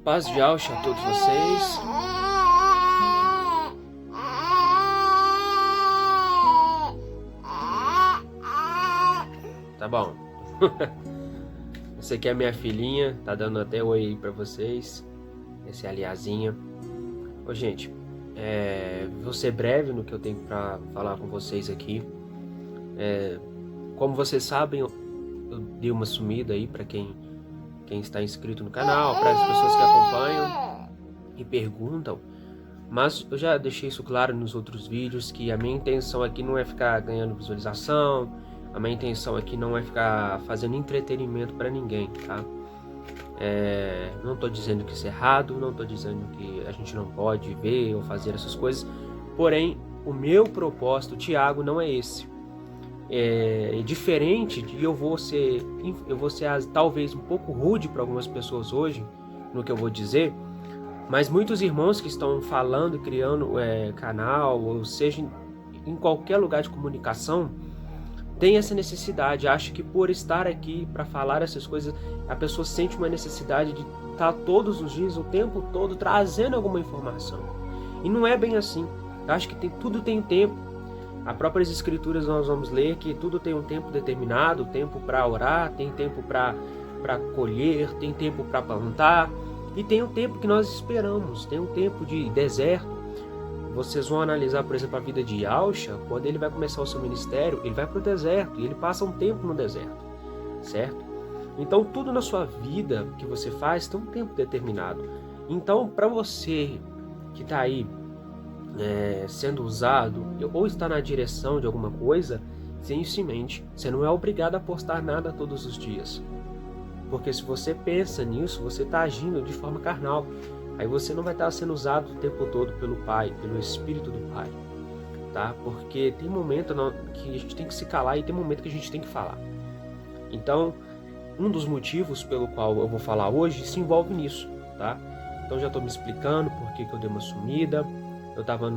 Paz de Alcha a todos vocês. Tá bom. Essa aqui é a minha filhinha, tá dando até oi aí pra vocês. Essa é a Liazinha. Ô gente, vou ser breve no que eu tenho pra falar com vocês aqui. Como vocês sabem, eu dei uma sumida aí pra quem está inscrito no canal, para as pessoas que acompanham e perguntam. Mas eu já deixei isso claro nos outros vídeos, que a minha intenção aqui não é ficar ganhando visualização, a minha intenção aqui não é ficar fazendo entretenimento para ninguém, tá? Não tô dizendo que isso é errado, não tô dizendo que a gente não pode ver ou fazer essas coisas, porém o meu propósito, Thiago, não é esse. Diferente de eu vou ser talvez um pouco rude para algumas pessoas hoje no que eu vou dizer, mas muitos irmãos que estão falando, criando canal, ou seja, em qualquer lugar de comunicação, tem essa necessidade. Acho que por estar aqui para falar essas coisas, a pessoa sente uma necessidade de estar todos os dias, o tempo todo, trazendo alguma informação. E não é bem assim. Eu acho que tudo tem tempo. As próprias escrituras nós vamos ler que tudo tem um tempo determinado, tempo para orar, tem tempo para colher, tem tempo para plantar, e tem um tempo que nós esperamos, tem um tempo de deserto. Vocês vão analisar, por exemplo, a vida de Alcha. Quando ele vai começar o seu ministério, ele vai para o deserto, e ele passa um tempo no deserto, certo? Então tudo na sua vida que você faz tem um tempo determinado. Então, para você que está aí sendo usado ou está na direção de alguma coisa, tenha isso em mente. Você não é obrigado a postar nada todos os dias, porque se você pensa nisso, você está agindo de forma carnal. Aí você não vai estar sendo usado o tempo todo pelo Pai, pelo Espírito do Pai, tá? Porque tem momento que a gente tem que se calar e tem momento que a gente tem que falar. Então, um dos motivos pelo qual eu vou falar hoje se envolve nisso, tá? Então já estou me explicando por que eu dei uma sumida. Eu estava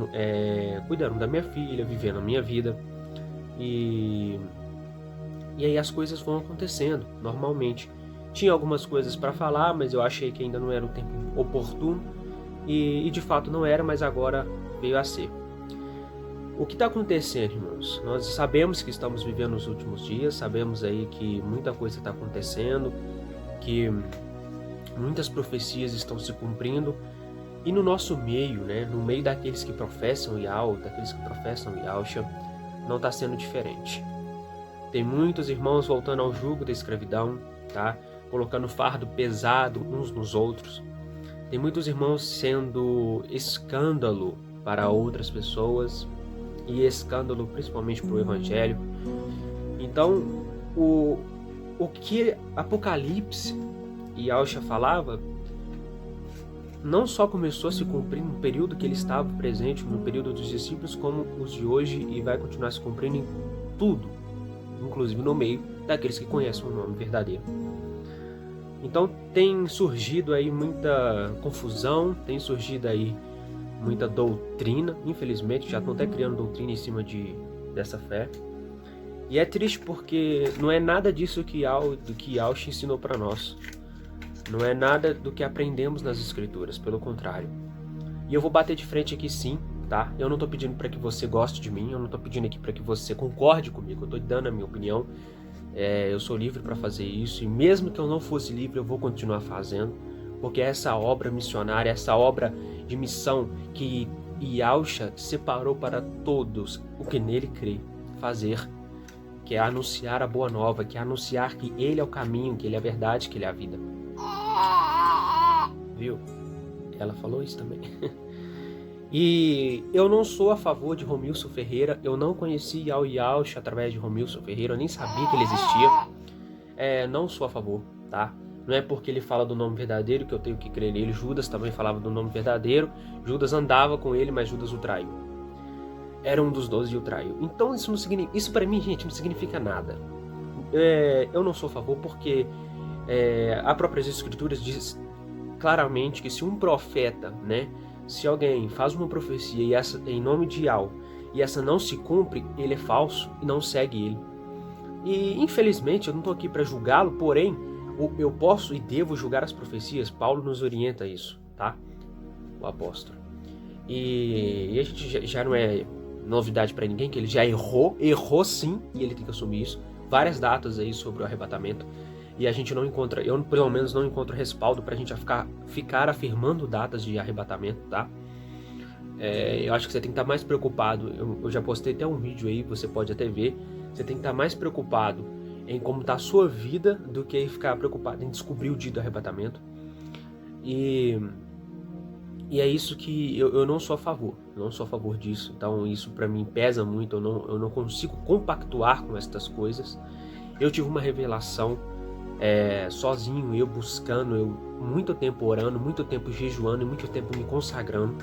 cuidando da minha filha, vivendo a minha vida, e aí as coisas vão acontecendo normalmente. Tinha algumas coisas para falar, mas eu achei que ainda não era o tempo oportuno, e de fato não era, mas agora veio a ser. O que está acontecendo, irmãos? Nós sabemos que estamos vivendo os últimos dias, sabemos aí que muita coisa está acontecendo, que muitas profecias estão se cumprindo. E no nosso meio, no meio daqueles que professam Yalcha, não está sendo diferente. Tem muitos irmãos voltando ao jugo da escravidão, tá? Colocando fardo pesado uns nos outros. Tem muitos irmãos sendo escândalo para outras pessoas, e escândalo principalmente para o Evangelho. Então, o que Apocalipse e Yalcha falava não só começou a se cumprir no período que ele estava presente, no período dos discípulos, como os de hoje, e vai continuar se cumprindo em tudo, inclusive no meio daqueles que conhecem o nome verdadeiro. Então tem surgido aí muita confusão, tem surgido aí muita doutrina, infelizmente já estão até criando doutrina em cima dessa fé. E é triste porque não é nada disso que Yalcha ensinou para nós. Não é nada do que aprendemos nas escrituras, pelo contrário. E eu vou bater de frente aqui sim, tá? Eu não estou pedindo para que você goste de mim, eu não estou pedindo aqui para que você concorde comigo, eu estou dando a minha opinião. Eu sou livre para fazer isso, e mesmo que eu não fosse livre, eu vou continuar fazendo, porque é essa obra missionária, essa obra de missão que Yalcha separou para todos o que nele crê fazer, que é anunciar a boa nova, que é anunciar que ele é o caminho, que ele é a verdade, que ele é a vida. Viu? Ela falou isso também. E eu não sou a favor de Romilson Ferreira. Eu não conheci Yalcha através de Romilson Ferreira. Eu nem sabia que ele existia. Não sou a favor, tá? Não é porque ele fala do nome verdadeiro que eu tenho que crer nele. Judas também falava do nome verdadeiro. Judas andava com ele, mas Judas o traiu. Era um dos 12 e o traiu. Então isso para mim, gente, não significa nada. Eu não sou a favor porque a própria Escrituras diz claramente que se um profeta, se alguém faz uma profecia e essa em nome de Yahweh e essa não se cumpre, ele é falso e não segue ele. E infelizmente eu não estou aqui para julgá-lo, porém eu posso e devo julgar as profecias? Paulo nos orienta isso, tá? O apóstolo. E a gente já não é novidade para ninguém que ele já errou sim, e ele tem que assumir isso. Várias datas aí sobre o arrebatamento, e a gente não encontra, eu pelo menos não encontro respaldo pra gente ficar afirmando datas de arrebatamento, tá? Eu acho que você tem que estar mais preocupado, eu já postei até um vídeo aí, você pode até ver, você tem que estar mais preocupado em como está a sua vida do que ficar preocupado em descobrir o dia do arrebatamento. E é isso que eu não sou a favor, disso. Então isso para mim pesa muito, eu não consigo compactuar com estas coisas. Eu tive uma revelação sozinho, eu buscando, muito tempo orando, muito tempo jejuando e muito tempo me consagrando.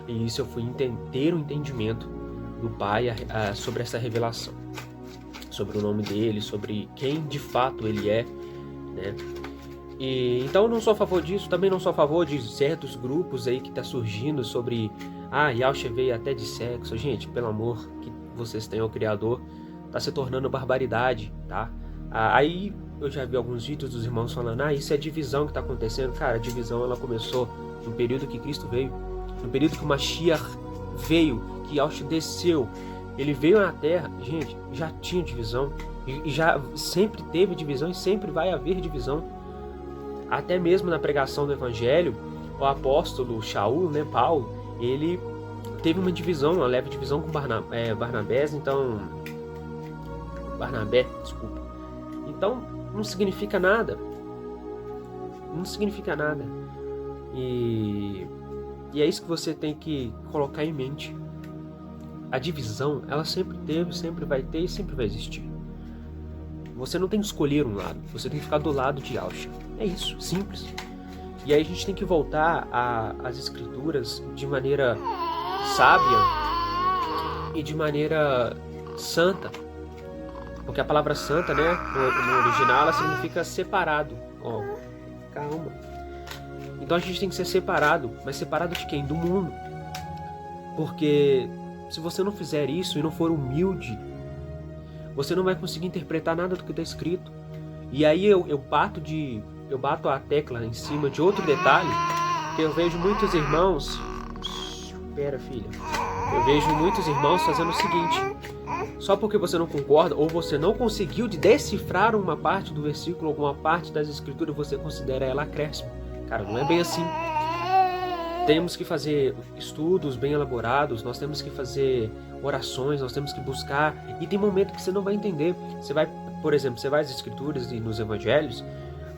E isso eu fui ter um entendimento do Pai sobre essa revelação, sobre o nome dele, sobre quem de fato ele é, né? E então eu não sou a favor disso, também não sou a favor de certos grupos aí que tá surgindo sobre Yahshua veio até de sexo. Gente, pelo amor que vocês têm ao Criador, tá se tornando barbaridade, tá? Aí eu já vi alguns vídeos dos irmãos falando, isso é divisão que tá acontecendo. Cara, a divisão ela começou no período que Cristo veio, no período que o Mashiach veio, que Yahshua desceu, ele veio na Terra, gente, já tinha divisão, e já sempre teve divisão e sempre vai haver divisão. Até mesmo na pregação do Evangelho, o apóstolo Shaul, né, Paulo, ele teve uma divisão, uma leve divisão com Barnabé, desculpa. Então, não significa nada. Não significa nada. E é isso que você tem que colocar em mente. A divisão, ela sempre teve, sempre vai ter e sempre vai existir. Você não tem que escolher um lado, você tem que ficar do lado de Yahshua. É isso, simples. E aí a gente tem que voltar às escrituras de maneira sábia e de maneira santa. Porque a palavra santa, né, no original, ela significa separado. Calma. Então a gente tem que ser separado, mas separado de quem? Do mundo. Porque se você não fizer isso e não for humilde, você não vai conseguir interpretar nada do que está escrito. E aí eu bato a tecla em cima de outro detalhe, que eu vejo muitos irmãos... Espera, filha. Eu vejo muitos irmãos fazendo o seguinte: só porque você não concorda ou você não conseguiu decifrar uma parte do versículo, alguma parte das escrituras, você considera ela acréscimo. Cara, não é bem assim. Temos que fazer estudos bem elaborados, nós temos que fazer orações, nós temos que buscar, e tem momento que você não vai entender. Você vai, por exemplo, você vai às escrituras e nos evangelhos,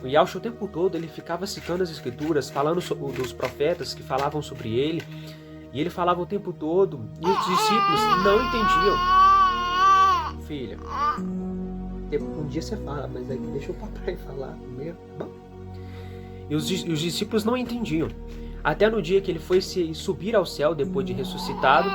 o Yahshua o tempo todo ele ficava citando as escrituras, falando dos profetas que falavam sobre ele, e ele falava o tempo todo, e os discípulos não entendiam. Filha, um dia você fala, mas aí deixa o papai falar mesmo. Bom. E os discípulos não entendiam. Até no dia que ele foi subir ao céu, depois de ressuscitado,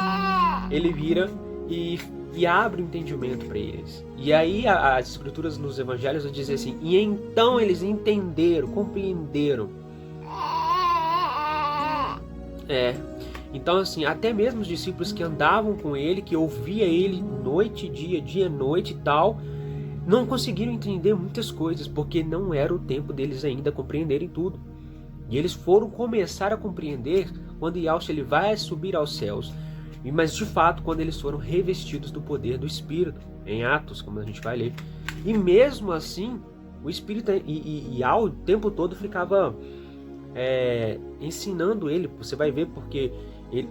ele vira e abre o entendimento para eles. E aí as escrituras nos evangelhos vão dizer assim: e então eles entenderam, compreenderam. Então assim, até mesmo os discípulos que andavam com ele, que ouvia ele noite e dia, dia e noite e tal, não conseguiram entender muitas coisas, porque não era o tempo deles ainda compreenderem tudo. E eles foram começar a compreender quando Yahshua ele vai subir aos céus. Mas de fato, quando eles foram revestidos do poder do Espírito, em Atos, como a gente vai ler. E mesmo assim, o Espírito e o tempo todo ficava ensinando ele. Você vai ver porque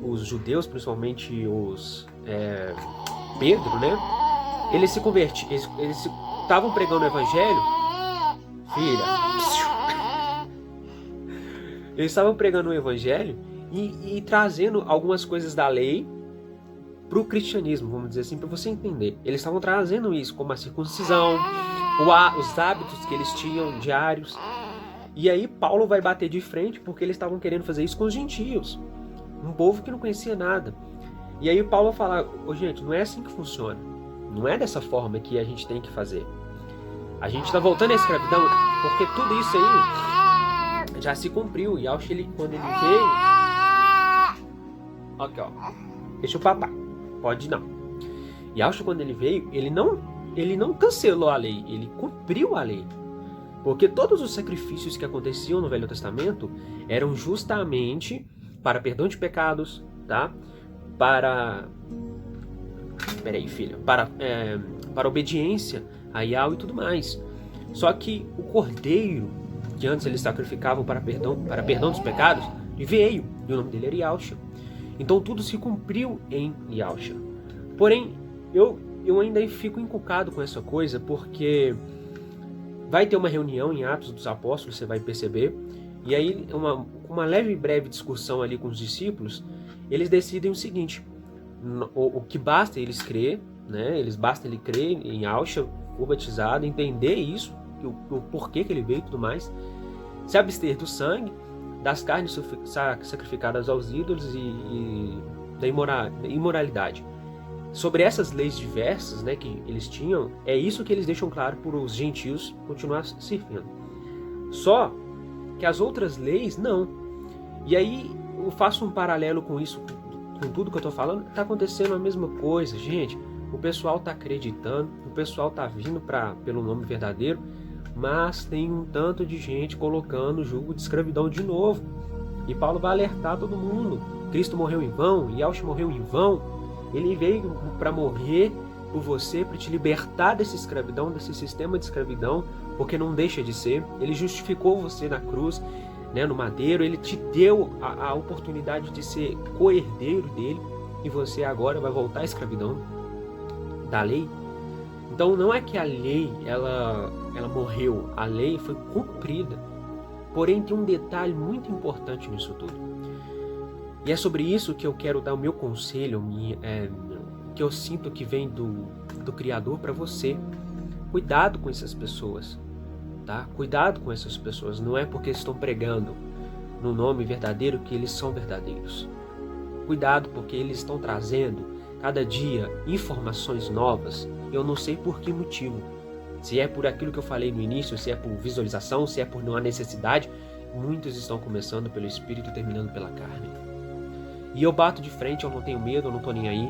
os judeus, principalmente Pedro, né? Eles se convertiam, eles estavam pregando o Evangelho. Filha... Eles estavam pregando o Evangelho e trazendo algumas coisas da lei para o cristianismo, vamos dizer assim, para você entender. Eles estavam trazendo isso, como a circuncisão, os hábitos que eles tinham diários. E aí Paulo vai bater de frente porque eles estavam querendo fazer isso com os gentios, um povo que não conhecia nada. E aí Paulo fala: gente, não é assim que funciona. Não é dessa forma que a gente tem que fazer. A gente está voltando à escravidão porque tudo isso aí já se cumpriu. E Yahshua, quando ele veio... Aqui, ó. Deixa o papai. Pode não. Yahshua, quando ele veio, ele não cancelou a lei. Ele cumpriu a lei. Porque todos os sacrifícios que aconteciam no Velho Testamento eram justamente para perdão de pecados, tá? Para... Peraí, filha. Para obediência a Yahweh e tudo mais. Só que o cordeiro, que antes eles sacrificavam para perdão dos pecados, veio, e o nome dele era Yahushua. Então tudo se cumpriu em Yahushua. Porém, eu ainda fico encucado com essa coisa, porque vai ter uma reunião em Atos dos Apóstolos, você vai perceber, e aí uma leve e breve discussão ali com os discípulos, eles decidem o seguinte: o que basta eles crer, né? Basta ele crer em Yahushua, for batizado, entender isso, o porquê que ele veio e tudo mais, se abster do sangue, das carnes sacrificadas aos ídolos e da imoralidade. Sobre essas leis diversas, né, que eles tinham, é isso que eles deixam claro para os gentios continuar servindo. Só que as outras leis, não. E aí eu faço um paralelo com isso, com tudo que eu estou falando, está acontecendo a mesma coisa, gente. O pessoal está acreditando, o pessoal está vindo pelo nome verdadeiro, mas tem um tanto de gente colocando o jugo de escravidão de novo. E Paulo vai alertar todo mundo. Cristo morreu em vão, Yahushua morreu em vão. Ele veio para morrer por você, para te libertar dessa escravidão, desse sistema de escravidão, porque não deixa de ser. Ele justificou você na cruz, né, no madeiro. Ele te deu a oportunidade de ser co-herdeiro dele, e você agora vai voltar à escravidão da lei. Então não é que a lei ela morreu, a lei foi cumprida. Porém tem um detalhe muito importante nisso tudo. E é sobre isso que eu quero dar o meu conselho, que eu sinto que vem do Criador para você. Cuidado com essas pessoas, tá? Cuidado com essas pessoas. Não é porque estão pregando no nome verdadeiro que eles são verdadeiros. Cuidado, porque eles estão trazendo cada dia informações novas. Eu não sei por que motivo. Se é por aquilo que eu falei no início, se é por visualização, se é por não há necessidade, muitos estão começando pelo Espírito e terminando pela carne. E eu bato de frente, eu não tenho medo, eu não tô nem aí,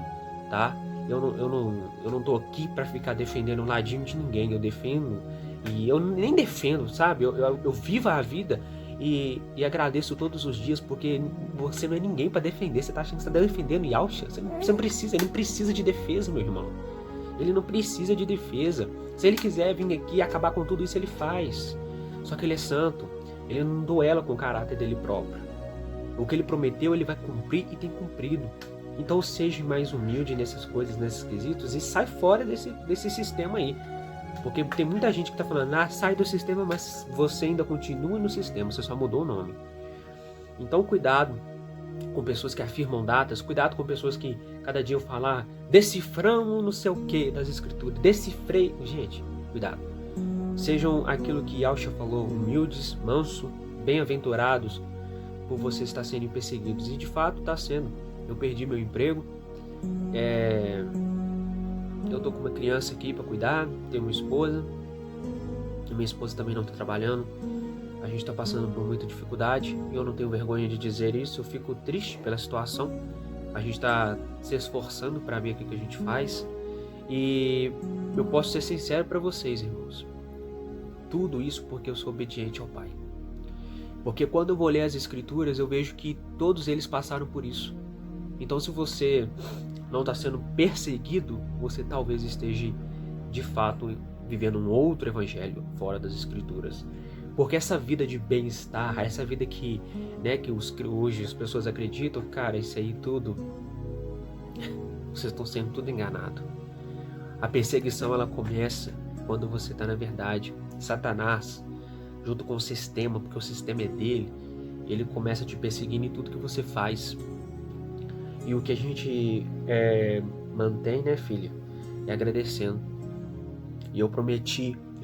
tá? Eu não tô aqui para ficar defendendo um ladinho de ninguém. Eu defendo, e eu nem defendo, sabe? Eu vivo a vida e agradeço todos os dias, porque você não é ninguém para defender. Você tá achando que você tá defendendo Yahushua? Você não precisa, ele não precisa de defesa, meu irmão. Ele não precisa de defesa. Se ele quiser vir aqui e acabar com tudo isso, ele faz. Só que ele é santo. Ele não duela com o caráter dele próprio. O que ele prometeu, ele vai cumprir e tem cumprido. Então seja mais humilde nessas coisas, nesses quesitos, e sai fora desse sistema aí. Porque tem muita gente que está falando, sai do sistema, mas você ainda continua no sistema, você só mudou o nome. Então cuidado com pessoas que afirmam datas, cuidado com pessoas que cada dia eu falar, deciframos não sei o que das escrituras, decifrei. Gente, cuidado. Sejam aquilo que Yahushua falou, humildes, mansos, bem-aventurados, por você estar sendo perseguidos. E de fato está sendo. Eu perdi meu emprego, eu tô com uma criança aqui para cuidar, tenho uma esposa, e minha esposa também não está trabalhando. A gente está passando por muita dificuldade, e eu não tenho vergonha de dizer isso. Eu fico triste pela situação. A gente está se esforçando para ver o que a gente faz, e eu posso ser sincero para vocês, irmãos. Tudo isso porque eu sou obediente ao Pai. Porque quando eu vou ler as Escrituras, eu vejo que todos eles passaram por isso. Então, se você não está sendo perseguido, você talvez esteja, de fato, vivendo um outro evangelho fora das Escrituras. Porque essa vida de bem-estar, essa vida que hoje as pessoas acreditam, cara, isso aí tudo, vocês estão sendo tudo enganados. A perseguição, ela começa quando você está na verdade. Satanás, junto com o sistema, porque o sistema é dele, ele começa te perseguindo em tudo que você faz. E o que a gente mantém, né, filha, é agradecendo. E eu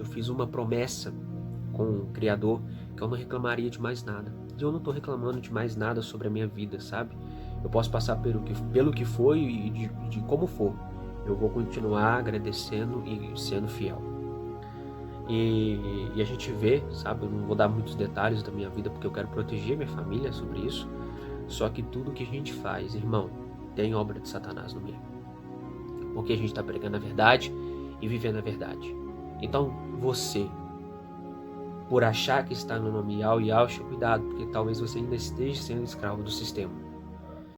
fiz uma promessa com o Criador, que eu não reclamaria de mais nada. E eu não estou reclamando de mais nada sobre a minha vida, sabe? Eu posso passar pelo que foi e de como for. Eu vou continuar agradecendo e sendo fiel. E a gente vê, sabe? Eu não vou dar muitos detalhes da minha vida, porque eu quero proteger minha família sobre isso. Só que tudo que a gente faz, irmão, tem obra de Satanás no meio. Porque a gente está pregando a verdade e vivendo a verdade. Então, você por achar que está no nome Yahweh, cuidado, porque talvez você ainda esteja sendo escravo do sistema.